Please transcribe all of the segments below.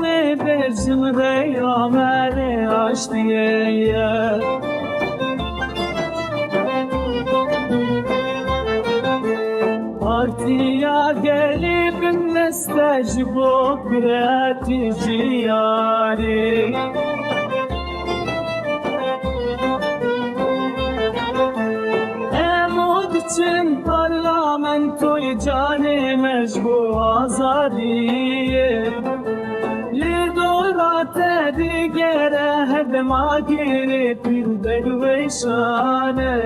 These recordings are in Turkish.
me bezim gıyamene aştiye Partiya gelip nestecbo kratici yari Emod için parlamentoy canı mecbu azadiye Lidorate digere hedma girip dervişane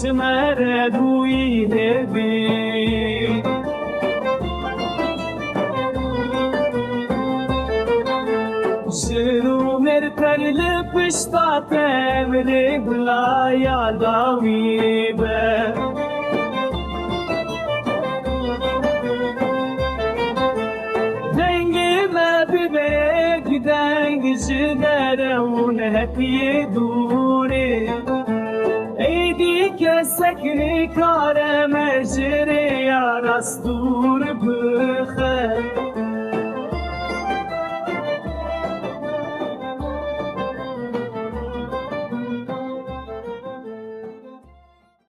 Tüzmere duy devi Şiru mertelli pişta temri blaya davi be Dengime bibek dengici derun hep yeduri Eydi kesek kare mecri ya rastur bıhe